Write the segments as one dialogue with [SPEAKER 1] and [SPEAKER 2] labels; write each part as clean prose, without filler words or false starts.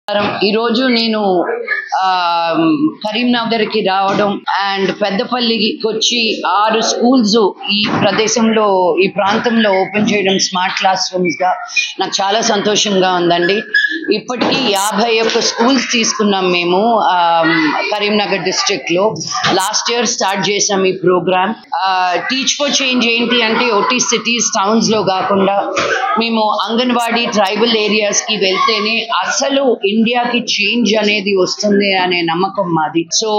[SPEAKER 1] ఈ రోజు నేను కరీంనగర్ కి రావడం అండ్ పెద్దపల్లికి వచ్చి 6 స్కూల్స్ ఈ ప్రదేశంలో ఈ ప్రాంతంలో ఓపెన్ చేయడం స్మార్ట్ క్లాస్ రూమ్స్ గా నాకు చాలా సంతోషంగా ఉందండి. ఇప్పటికీ 51 స్కూల్స్ తీసుకున్నాం మేము కరీంనగర్ డిస్ట్రిక్ట్ లో. లాస్ట్ ఇయర్ స్టార్ట్ చేసాం ఈ ప్రోగ్రామ్. టీచ్ ఫర్ చేంజ్ ఏంటి అంటే ఓటీ సిటీస్ టౌన్స్ లో కాకుండా మేము అంగన్వాడీ ట్రైబల్ ఏరియాస్ కి వెళ్తేనే అసలు ఇండియాకి చేంజ్ అనేది వస్తుంది అనే నమ్మకం మాది. సో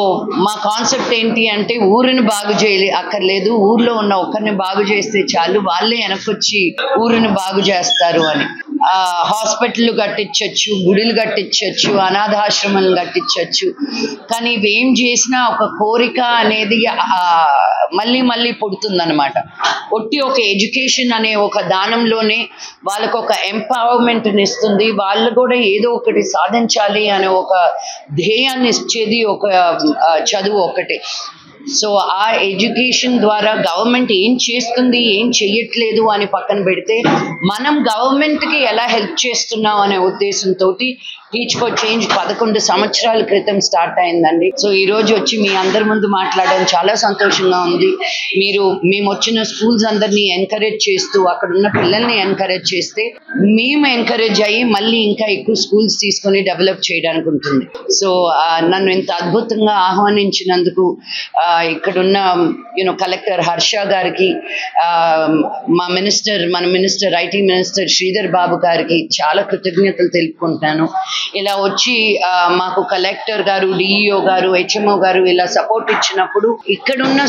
[SPEAKER 1] మా కాన్సెప్ట్ ఏంటి అంటే ఊరిని బాగు అక్కర్లేదు, ఊర్లో ఉన్న ఒక్కరిని బాగు చేస్తే చాలు, వాళ్ళే వెనకొచ్చి ఊరిని బాగు చేస్తారు అని. హాస్పిటల్ కట్టించవచ్చు, గుడులు కట్టించవచ్చు, అనాథాశ్రమాలు కట్టించవచ్చు. కానీ ఇవేం చేసినా ఒక కోరిక అనేది మళ్ళీ మళ్ళీ పుడుతుందన్నమాట. ఒట్టి ఒక ఎడ్యుకేషన్ అనే ఒక దానంలోనే వాళ్ళకు ఒక ఎంపవర్మెంట్ని ఇస్తుంది. వాళ్ళు కూడా ఏదో ఒకటి సాధించాలి అనే ఒక ధ్యేయాన్ని ఇచ్చేది ఒక చదువు ఒకటే. సో ఆ ఎడ్యుకేషన్ ద్వారా గవర్నమెంట్ ఏం చేస్తుంది ఏం చెయ్యట్లేదు అని పక్కన పెడితే మనం గవర్నమెంట్కి ఎలా హెల్ప్ చేస్తున్నాం అనే ఉద్దేశంతో టీచ్ ఫర్ చేంజ్ 11 సంవత్సరాల క్రితం స్టార్ట్ అయిందండి. సో ఈ రోజు వచ్చి మీ అందరి ముందు మాట్లాడడం చాలా సంతోషంగా ఉంది. మేము వచ్చిన స్కూల్స్ అందరినీ ఎంకరేజ్ చేస్తూ అక్కడ ఉన్న పిల్లల్ని ఎంకరేజ్ చేస్తే మేము ఎంకరేజ్ అయ్యి మళ్ళీ ఇంకా ఎక్కువ స్కూల్స్ తీసుకొని డెవలప్ చేయడానికి ఉంటుంది. సో నన్ను ఇంత అద్భుతంగా ఆహ్వానించినందుకు ఇక్కడున్న కలెక్టర్ హర్ష గారికి, మన minister IT minister Sridhar Babu గారికి చాలా కృతజ్ఞతలు తెలుపుకుంటాను. ఇలా వచ్చి మాకు కలెక్టర్ గారు, డిఈఓ గారు, హెచ్ఎంఓ గారు ఇలా సపోర్ట్ ఇచ్చినప్పుడు ఇక్కడున్న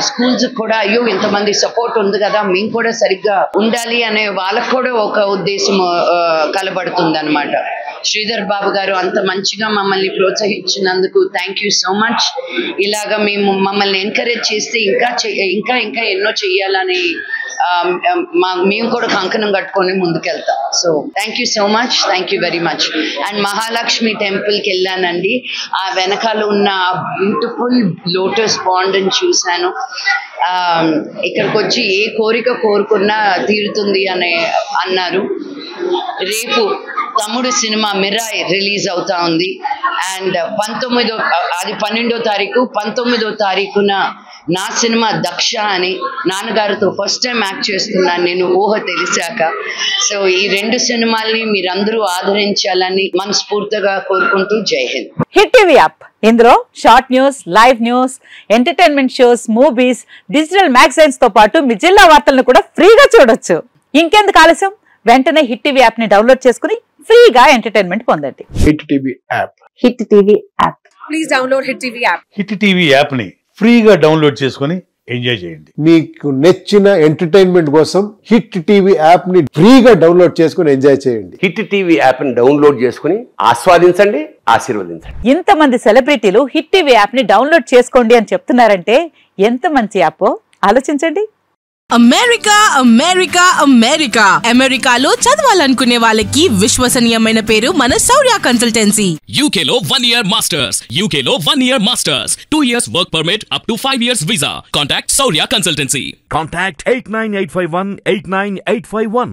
[SPEAKER 1] స్కూల్స్ కూడా అయ్యో ఇంతమంది సపోర్ట్ ఉంది కదా మేము కూడా సరిగ్గా ఉండాలి అనే వాళ్ళకు కూడా ఒక ఉద్దేశం కలబడుతుంది అన్నమాట. శ్రీధర్ బాబు గారు అంత మంచిగా మమ్మల్ని ప్రోత్సహించినందుకు థ్యాంక్ యూ సో మచ్. ఇలాగా మమ్మల్ని ఎంకరేజ్ చేస్తే ఇంకా ఎన్నో చెయ్యాలని మేము కూడా కంకణం కట్టుకొని ముందుకెళ్తాం. So thank you so much, thank you very much. And Mahalakshmi టెంపుల్కి వెళ్ళానండి. ఆ వెనకాల ఉన్న బ్యూటిఫుల్ లోటస్ పాండ్ అని చూశాను. ఇక్కడికి వచ్చి ఏ కోరిక కోరుకున్నా తీరుతుంది అన్నారు. రేపు తమ్ముడు సినిమా మిరాయ్ రిలీజ్ అవుతా ఉంది. అండ్ 12వ తారీఖు 19వ తారీఖున నా సినిమా దక్ష అని నాన్నగారితో ఫస్ట్ టైం యాక్ట్ చేస్తున్నాను నేను ఊహ తెలిసాక. సో ఈ 2 సినిమాల్ని మీరందరూ ఆదరించాలని మనస్ఫూర్తిగా కోరుకుంటూ జై హింద్.
[SPEAKER 2] హిట్ టీవీ యాప్, ఇందులో short news, live news, entertainment shows, movies, digital magazines తో పాటు మీ జిల్లా వార్తలను కూడా ఫ్రీగా చూడొచ్చు. ఇంకెందుకు ఆలస్యం, వెంటనే హిట్ టీవీ యాప్ ని డౌన్లోడ్ చేసుకుని ఫ్రీగా ఎంటర్టైన్మెంట్ పొందండి.
[SPEAKER 3] Hit TV app,
[SPEAKER 2] hit TV app,
[SPEAKER 4] please download hit TV app.
[SPEAKER 5] Hit TV app ని ఫ్రీగా డౌన్లోడ్ చేసుకుని ఎంజాయ్ చేయండి.
[SPEAKER 3] మీకు నచ్చిన ఎంటర్టైన్మెంట్ కోసం హిట్ టీవీ యాప్ ని ఫ్రీగా డౌన్లోడ్ చేసుకుని ఎంజాయ్ చేయండి.
[SPEAKER 6] హిట్ టీవీ యాప్ ని డౌన్లోడ్ చేసుకుని ఆస్వాదించండి, ఆశీర్వదించండి.
[SPEAKER 2] ఇంతమంది సెలబ్రిటీలు హిట్ టీవీ యాప్ ని డౌన్లోడ్ చేసుకోండి అని చెప్తున్నారంటే ఎంత మంచి యాప్ ఆలోచించండి.
[SPEAKER 4] అమెరికా అమెరికా అమెరికా అమెరికాలో చదవాలనుకునే వాళ్ళకి విశ్వసనీయమైన పేరు మన శౌర్య కన్సల్టెన్సీ.
[SPEAKER 7] UK లో 1 year masters, UK లో 1 year masters, 2 years work permit up to 5 years visa. Contact Shaurya Consultancy.
[SPEAKER 8] Contact 89851 89851.